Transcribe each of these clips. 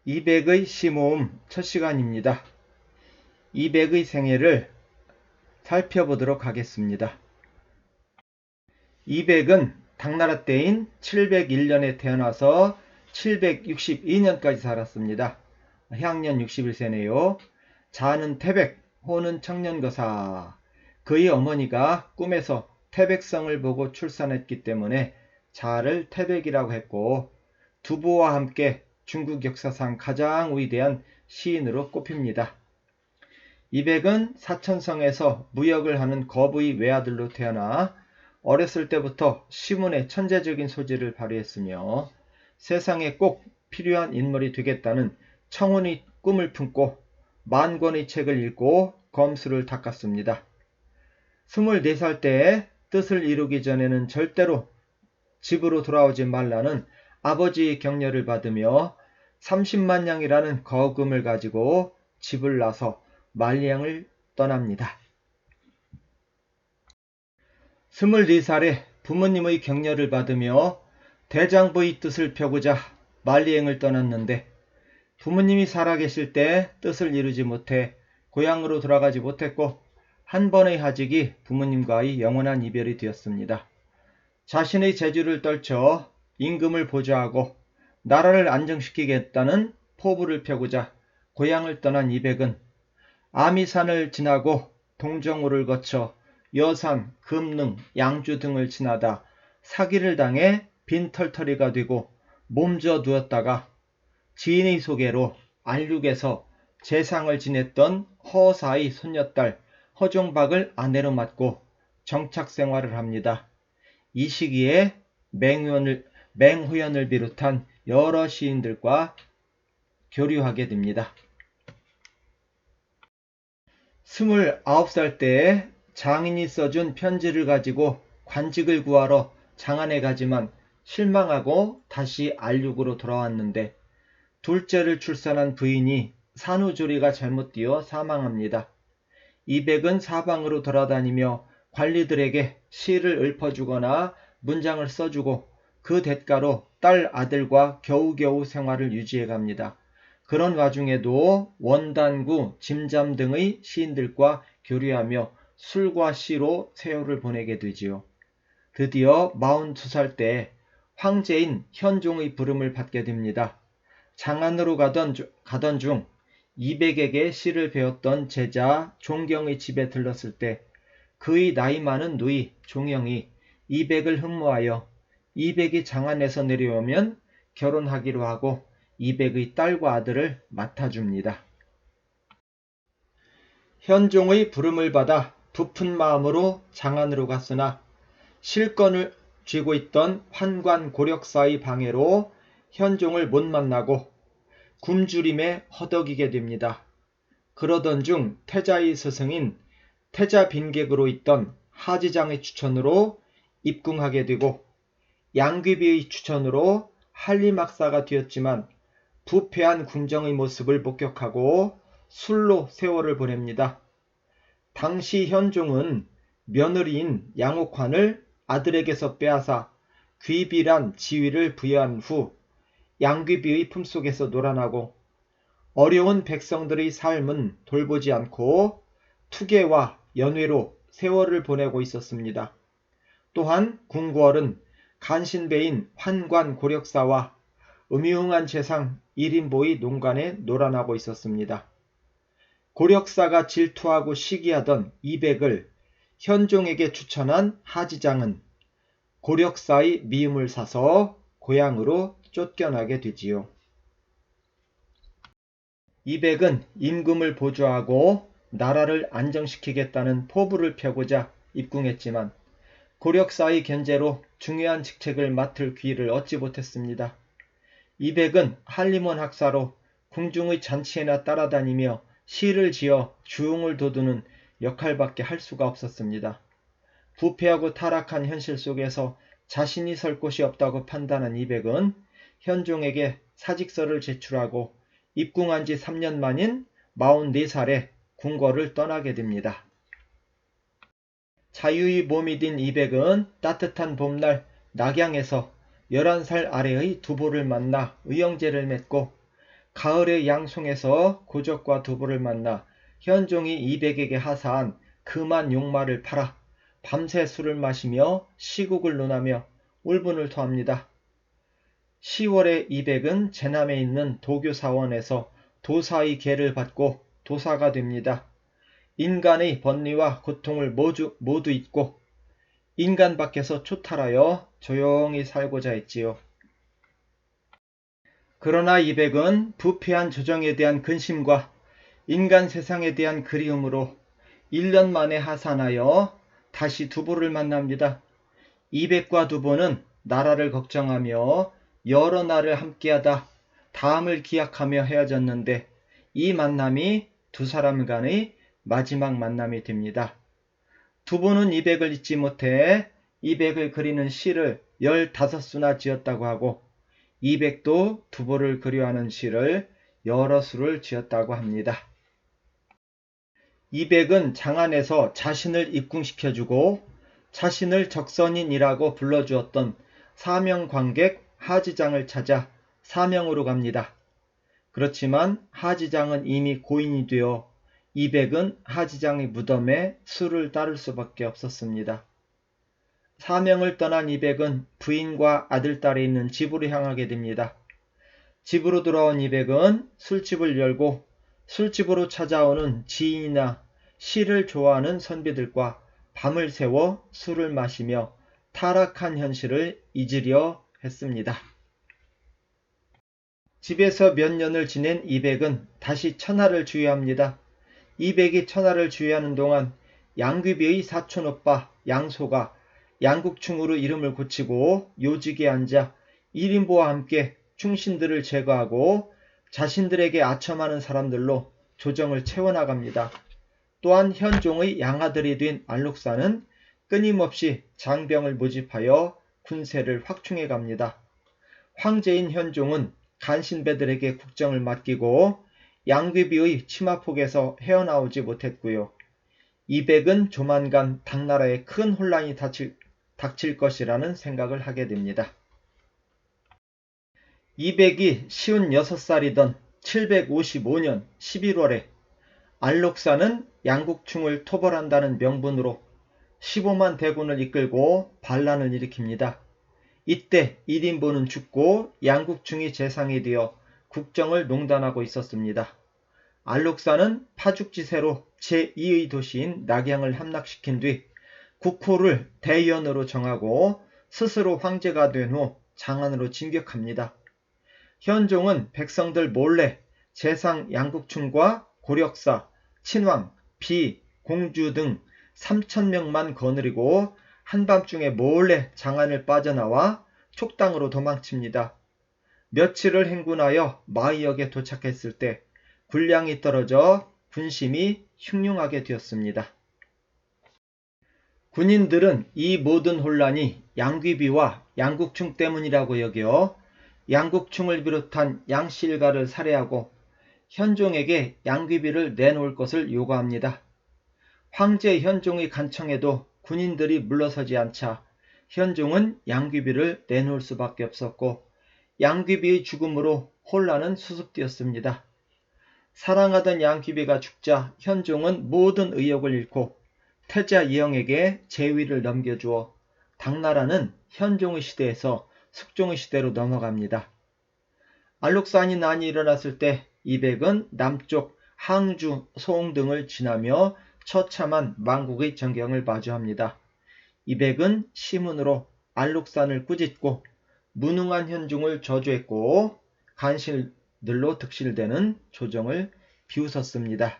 이백의 시모음 첫 시간입니다. 이백의 생애를 살펴보도록 하겠습니다. 이백은 당나라 때인 701년에 태어나서 762년까지 살았습니다. 향년 61세네요. 자는 태백, 호는 청년거사. 그의 어머니가 꿈에서 태백성을 보고 출산했기 때문에 자를 태백이라고 했고, 두부와 함께 중국 역사상 가장 위대한 시인으로 꼽힙니다. 이백은 사천성에서 무역을 하는 거부의 외아들로 태어나 어렸을 때부터 시문에 천재적인 소질을 발휘했으며 세상에 꼭 필요한 인물이 되겠다는 청운의 꿈을 품고 만 권의 책을 읽고 검수를 닦았습니다. 24살 때에 뜻을 이루기 전에는 절대로 집으로 돌아오지 말라는 아버지의 격려를 받으며 30만 냥이라는 거금을 가지고 집을 나서 말리양을 떠납니다. 24살에 부모님의 격려를 받으며 대장부의 뜻을 펴고자 말리행을 떠났는데 부모님이 살아계실 때 뜻을 이루지 못해 고향으로 돌아가지 못했고 한 번의 하직이 부모님과의 영원한 이별이 되었습니다. 자신의 재주를 떨쳐 임금을 보좌하고 나라를 안정시키겠다는 포부를 펴고자 고향을 떠난 이백은 아미산을 지나고 동정호를 거쳐 여산, 금능, 양주 등을 지나다 사기를 당해 빈털터리가 되고 몸져 누웠다가 지인의 소개로 알륙에서 재상을 지냈던 허사의 손녀딸 허종박을 아내로 맡고 정착 생활을 합니다. 이 시기에 맹호연을 비롯한 여러 시인들과 교류하게 됩니다. 29살 때에 장인이 써준 편지를 가지고 관직을 구하러 장안에 가지만 실망하고 다시 알륙으로 돌아왔는데 둘째를 출산한 부인이 산후조리가 잘못되어 사망합니다. 이백은 사방으로 돌아다니며 관리들에게 시를 읊어주거나 문장을 써주고 그 대가로 딸 아들과 겨우겨우 생활을 유지해갑니다. 그런 와중에도 원단구, 짐잠 등의 시인들과 교류하며 술과 시로 세월을 보내게 되지요. 드디어 42살 때 황제인 현종의 부름을 받게 됩니다. 장안으로 가던 중 이백에게 시를 배웠던 제자 종경의 집에 들렀을 때 그의 나이 많은 누이 종영이 이백을 흠모하여 이백이 장안에서 내려오면 결혼하기로 하고 이백의 딸과 아들을 맡아줍니다. 현종의 부름을 받아 부푼 마음으로 장안으로 갔으나 실건을 쥐고 있던 환관 고력사의 방해로 현종을 못 만나고 굶주림에 허덕이게 됩니다. 그러던 중 태자의 스승인 태자 빈객으로 있던 하지장의 추천으로 입궁하게 되고 양귀비의 추천으로 한리막사가 되었지만 부패한 궁정의 모습을 목격하고 술로 세월을 보냅니다. 당시 현종은 며느리인 양옥환을 아들에게서 빼앗아 귀비란 지위를 부여한 후 양귀비의 품속에서 놀아나고 어려운 백성들의 삶은 돌보지 않고 투계와 연회로 세월을 보내고 있었습니다. 또한 궁궐은 간신배인 환관 고력사와 음흉한 재상 1인보의 농간에 놀아나고 있었습니다. 고력사가 질투하고 시기하던 이백을 현종에게 추천한 하지장은 고력사의 미움을 사서 고향으로 쫓겨나게 되지요. 이백은 임금을 보좌하고 나라를 안정시키겠다는 포부를 펴고자 입궁했지만 고력사의 견제로 중요한 직책을 맡을 기회를 얻지 못했습니다. 이백은 한림원 학사로 궁중의 잔치에나 따라다니며 시를 지어 주웅을 돋우는 역할밖에 할 수가 없었습니다. 부패하고 타락한 현실 속에서 자신이 설 곳이 없다고 판단한 이백은 현종에게 사직서를 제출하고 입궁한 지 3년 만인 44살에 궁궐을 떠나게 됩니다. 자유의 몸이 din 이백은 따뜻한 봄날 낙양에서 11살 아래의 두보를 만나 의형제를 맺고 가을의 양송에서 고적과 두부를 만나 현종이 이백에게 하사한 금한 용마를 팔아 밤새 술을 마시며 시국을 논하며 울분을 토합니다. 10월에 이백은 제남에 있는 도교사원에서 도사의 계를 받고 도사가 됩니다. 인간의 번뇌와 고통을 모두 잊고 인간 밖에서 초탈하여 조용히 살고자 했지요. 그러나 이백은 부패한 조정에 대한 근심과 인간 세상에 대한 그리움으로 1년 만에 하산하여 다시 두보를 만납니다. 이백과 두보는 나라를 걱정하며 여러 날을 함께하다 다음을 기약하며 헤어졌는데 이 만남이 두 사람 간의 마지막 만남이 됩니다. 두보는 이백을 잊지 못해 이백을 그리는 시를 15수나 지었다고 하고 이백도 두보를 그리워하는 시를 여러 수를 지었다고 합니다. 이백은 장안에서 자신을 입궁시켜주고 자신을 적선인이라고 불러주었던 사명관객 하지장을 찾아 사명으로 갑니다. 그렇지만 하지장은 이미 고인이 되어 이백은 하지장의 무덤에 술을 따를 수밖에 없었습니다. 사명을 떠난 이백은 부인과 아들딸이 있는 집으로 향하게 됩니다. 집으로 돌아온 이백은 술집을 열고 술집으로 찾아오는 지인이나 시를 좋아하는 선비들과 밤을 새워 술을 마시며 타락한 현실을 잊으려 했습니다. 집에서 몇 년을 지낸 이백은 다시 천하를 주유합니다. 이백이 천하를 주유하는 동안 양귀비의 사촌오빠 양소가 양국충으로 이름을 고치고 요직에 앉아 1인보와 함께 충신들을 제거하고 자신들에게 아첨하는 사람들로 조정을 채워나갑니다. 또한 현종의 양아들이 된 안록사는 끊임없이 장병을 모집하여 군세를 확충해 갑니다. 황제인 현종은 간신배들에게 국정을 맡기고 양귀비의 치마폭에서 헤어나오지 못했고요. 이백은 조만간 당나라에 큰 혼란이 닥칠 것이라는 생각을 하게 됩니다. 이백이 56살이던 755년 11월에 안록사는 양국충을 토벌한다는 명분으로 15만 대군을 이끌고 반란을 일으킵니다. 이때 1인보는 죽고 양국충이 재상이 되어 국정을 농단하고 있었습니다. 안록사는 파죽지세로 제2의 도시인 낙양을 함락시킨 뒤 국호를 대연으로 정하고 스스로 황제가 된 후 장안으로 진격합니다. 현종은 백성들 몰래 재상 양국충과 고력사, 친왕, 비, 공주 등 3,000명만 거느리고 한밤중에 몰래 장안을 빠져나와 촉당으로 도망칩니다. 며칠을 행군하여 마이역에 도착했을 때 군량이 떨어져 군심이 흉흉하게 되었습니다. 군인들은 이 모든 혼란이 양귀비와 양국충 때문이라고 여겨 양국충을 비롯한 양씨일가를 살해하고 현종에게 양귀비를 내놓을 것을 요구합니다. 황제 현종이 간청해도 군인들이 물러서지 않자 현종은 양귀비를 내놓을 수밖에 없었고 양귀비의 죽음으로 혼란은 수습되었습니다. 사랑하던 양귀비가 죽자 현종은 모든 의욕을 잃고 태자 이영에게 제위를 넘겨주어 당나라는 현종의 시대에서 숙종의 시대로 넘어갑니다. 안록산이 난이 일어났을 때 이백은 남쪽 항주, 소홍 등을 지나며 처참한 망국의 전경을 마주합니다. 이백은 시문으로 안록산을 꾸짖고 무능한 현종을 저주했고 간신들로 득실되는 조정을 비웃었습니다.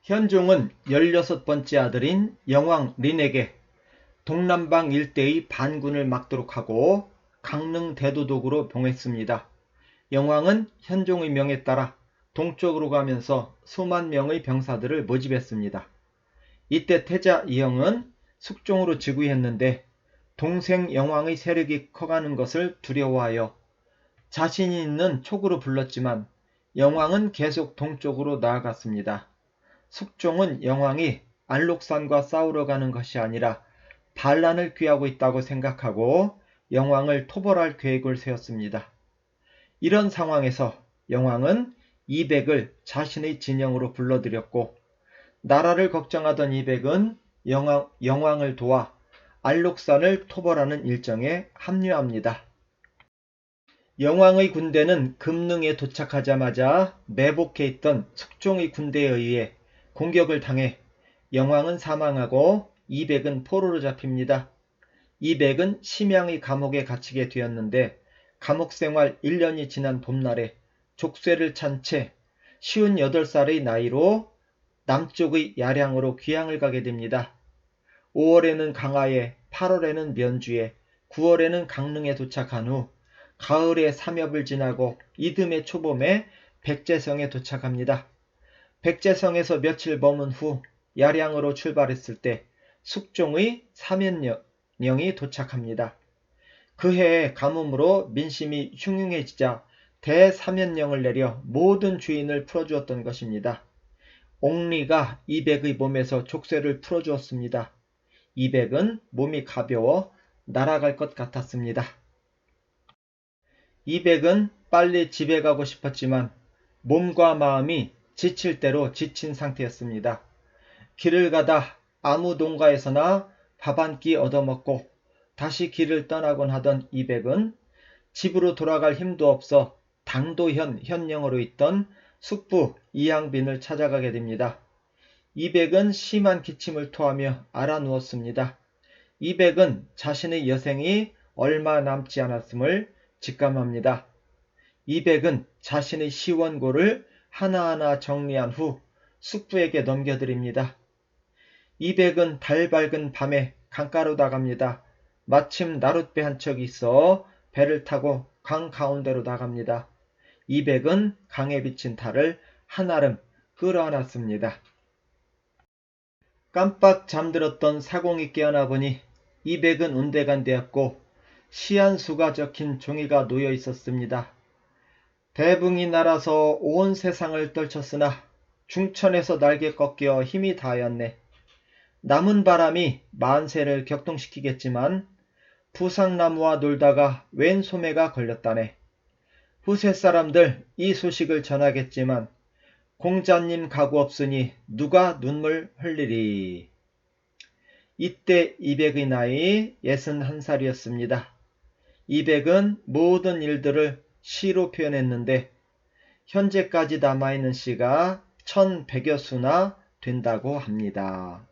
현종은 16번째 아들인 영왕 린에게 동남방 일대의 반군을 막도록 하고 강릉 대도독으로 봉했습니다. 영왕은 현종의 명에 따라 동쪽으로 가면서 수만 명의 병사들을 모집했습니다. 이때 태자 이영은 숙종으로 즉위했는데 동생 영왕의 세력이 커가는 것을 두려워하여 자신이 있는 촉으로 불렀지만 영왕은 계속 동쪽으로 나아갔습니다. 숙종은 영왕이 안록산과 싸우러 가는 것이 아니라 반란을 귀하고 있다고 생각하고 영왕을 토벌할 계획을 세웠습니다. 이런 상황에서 영왕은 이백을 자신의 진영으로 불러들였고 나라를 걱정하던 이백은 영왕을 도와 알록산을 토벌하는 일정에 합류합니다. 영왕의 군대는 금능에 도착하자마자 매복해 있던 숙종의 군대에 의해 공격을 당해 영왕은 사망하고 이백은 포로로 잡힙니다. 이백은 심양의 감옥에 갇히게 되었는데 감옥 생활 1년이 지난 봄날에 족쇄를 찬 채 58살의 나이로 남쪽의 야량으로 귀향을 가게 됩니다. 5월에는 강화에, 8월에는 면주에, 9월에는 강릉에 도착한 후 가을에 삼엽을 지나고 이듬해 초봄에 백제성에 도착합니다. 백제성에서 며칠 머문 후 야량으로 출발했을 때 숙종의 사면령이 도착합니다. 그 해에 가뭄으로 민심이 흉흉해지자 대사면령을 내려 모든 주인을 풀어주었던 것입니다. 옥리가 이백의 몸에서 족쇄를 풀어주었습니다. 이백은 몸이 가벼워 날아갈 것 같았습니다. 이백은 빨리 집에 가고 싶었지만 몸과 마음이 지칠 대로 지친 상태였습니다. 길을 가다 아무 동가에서나 밥 한 끼 얻어먹고 다시 길을 떠나곤 하던 이백은 집으로 돌아갈 힘도 없어 당도현 현령으로 있던 숙부 이양빈을 찾아가게 됩니다. 이백은 심한 기침을 토하며 알아누웠습니다. 이백은 자신의 여생이 얼마 남지 않았음을 직감합니다. 이백은 자신의 시원고를 하나하나 정리한 후 숙부에게 넘겨드립니다. 이백은 달 밝은 밤에 강가로 나갑니다. 마침 나룻배 한 척이 있어 배를 타고 강 가운데로 나갑니다. 이백은 강에 비친 달을 한아름 끌어안았습니다. 깜빡 잠들었던 사공이 깨어나 보니 이백은 운대간되었고 시한수가 적힌 종이가 놓여 있었습니다. 대붕이 날아서 온 세상을 떨쳤으나 중천에서 날개 꺾여 힘이 다하였네. 남은 바람이 만세를 격동시키겠지만 부상나무와 놀다가 웬 소매가 걸렸다네. 후세 사람들 이 소식을 전하겠지만 공자님 가구 없으니 누가 눈물 흘리리. 이때 이백의 나이 61살이었습니다. 이백은 모든 일들을 시로 표현했는데 현재까지 남아있는 시가 1100여 수나 된다고 합니다.